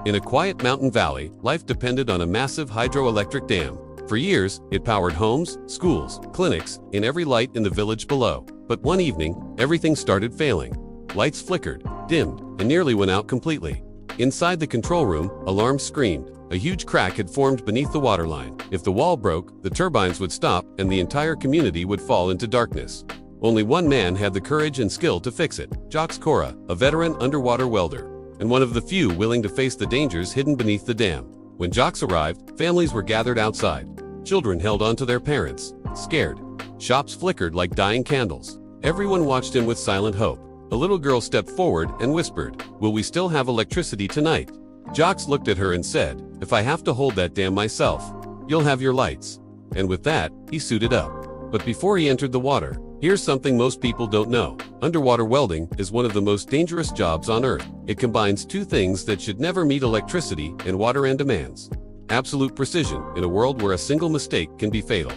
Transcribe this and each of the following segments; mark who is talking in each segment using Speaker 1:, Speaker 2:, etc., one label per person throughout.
Speaker 1: In a quiet mountain valley, life depended on a massive hydroelectric dam. For years, it powered homes, schools, clinics, and every light in the village below. But one evening, everything started failing. Lights flickered, dimmed, and nearly went out completely. Inside the control room, alarms screamed. A huge crack had formed beneath the waterline. If the wall broke, the turbines would stop and the entire community would fall into darkness. Only one man had the courage and skill to fix it: Jacques Cora, a veteran underwater welder, and one of the few willing to face the dangers hidden beneath the dam. When Jacques arrived, families were gathered outside. Children held on to their parents, scared. Shops flickered like dying candles. Everyone watched him with silent hope. A little girl stepped forward and whispered, "Will we still have electricity tonight?" Jacques looked at her and said, "If I have to hold that dam myself, you'll have your lights." And with that, he suited up. But before he entered the water, here's something most people don't know. Underwater welding is one of the most dangerous jobs on Earth. It combines two things that should never meet: electricity and water, and demands absolute precision in a world where a single mistake can be fatal.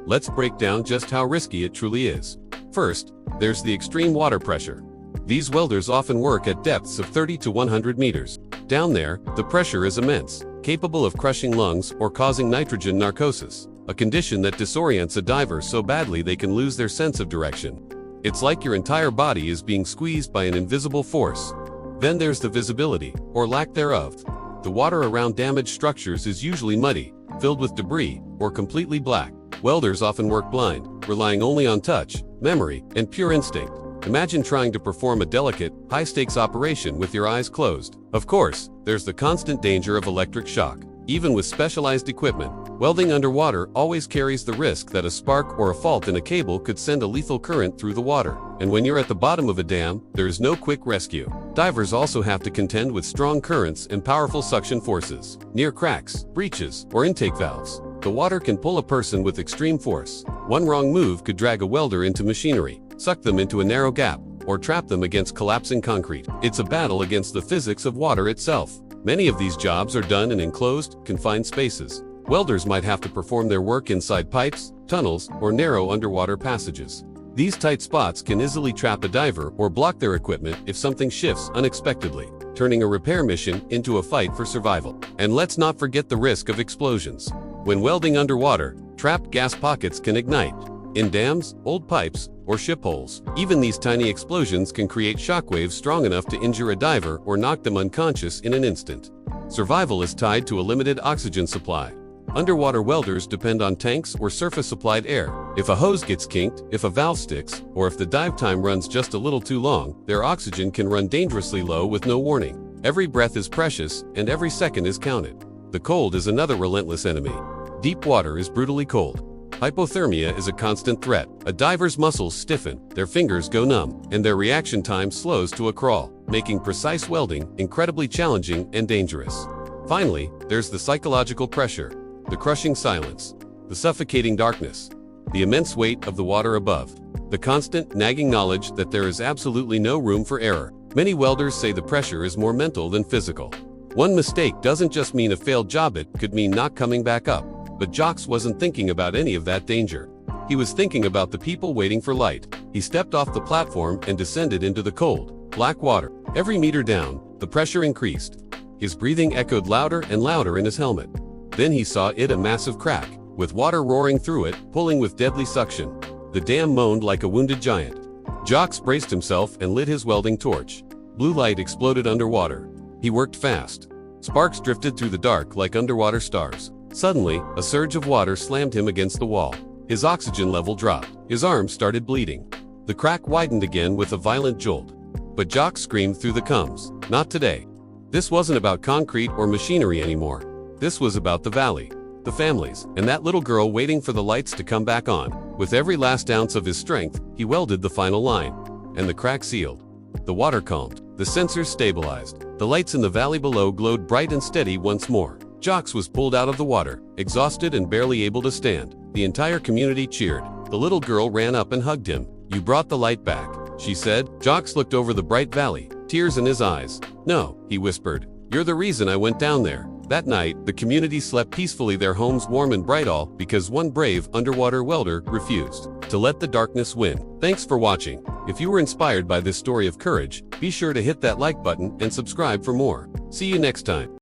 Speaker 1: Let's break down just how risky it truly is. First, there's the extreme water pressure. These welders often work at depths of 30 to 100 meters. Down there, the pressure is immense, capable of crushing lungs or causing nitrogen narcosis, a condition that disorients a diver so badly they can lose their sense of direction. It's like your entire body is being squeezed by an invisible force. Then there's the visibility, or lack thereof. The water around damaged structures is usually muddy, filled with debris, or completely black. Welders often work blind, relying only on touch, memory, and pure instinct. Imagine trying to perform a delicate, high-stakes operation with your eyes closed. Of course, there's the constant danger of electric shock. Even with specialized equipment, welding underwater always carries the risk that a spark or a fault in a cable could send a lethal current through the water. And when you're at the bottom of a dam, there is no quick rescue. Divers also have to contend with strong currents and powerful suction forces. Near cracks, breaches, or intake valves, the water can pull a person with extreme force. One wrong move could drag a welder into machinery, suck them into a narrow gap, or trap them against collapsing concrete. It's a battle against the physics of water itself. Many of these jobs are done in enclosed, confined spaces. Welders might have to perform their work inside pipes, tunnels, or narrow underwater passages. These tight spots can easily trap a diver or block their equipment if something shifts unexpectedly, turning a repair mission into a fight for survival. And let's not forget the risk of explosions. When welding underwater, trapped gas pockets can ignite. In dams, old pipes, or ship holes, even these tiny explosions can create shockwaves strong enough to injure a diver or knock them unconscious in an instant. Survival is tied to a limited oxygen supply. Underwater welders depend on tanks or surface-supplied air. If a hose gets kinked, if a valve sticks, or if the dive time runs just a little too long, their oxygen can run dangerously low with no warning. Every breath is precious, and every second is counted. The cold is another relentless enemy. Deep water is brutally cold. Hypothermia is a constant threat. A diver's muscles stiffen, their fingers go numb, and their reaction time slows to a crawl, making precise welding incredibly challenging and dangerous. Finally, there's the psychological pressure, the crushing silence, the suffocating darkness, the immense weight of the water above, the constant, nagging knowledge that there is absolutely no room for error. Many welders say the pressure is more mental than physical. One mistake doesn't just mean a failed job, it could mean not coming back up. But Jacques wasn't thinking about any of that danger. He was thinking about the people waiting for light. He stepped off the platform and descended into the cold, black water. Every meter down, the pressure increased. His breathing echoed louder and louder in his helmet. Then he saw a massive crack, with water roaring through it, pulling with deadly suction. The dam moaned like a wounded giant. Jacques braced himself and lit his welding torch. Blue light exploded underwater. He worked fast. Sparks drifted through the dark like underwater stars. Suddenly, a surge of water slammed him against the wall. His oxygen level dropped. His arms started bleeding. The crack widened again with a violent jolt. But Jacques screamed through the gums, "Not today." This wasn't about concrete or machinery anymore. This was about the valley, the families, and that little girl waiting for the lights to come back on. With every last ounce of his strength, he welded the final line. And the crack sealed. The water calmed. The sensors stabilized. The lights in the valley below glowed bright and steady once more. Jacques was pulled out of the water, exhausted and barely able to stand. The entire community cheered. The little girl ran up and hugged him. "You brought the light back," she said. Jacques looked over the bright valley, tears in his eyes. "No," he whispered. "You're the reason I went down there." That night, the community slept peacefully, their homes warm and bright, all because one brave underwater welder refused to let the darkness win. Thanks for watching. If you were inspired by this story of courage, be sure to hit that like button and subscribe for more. See you next time.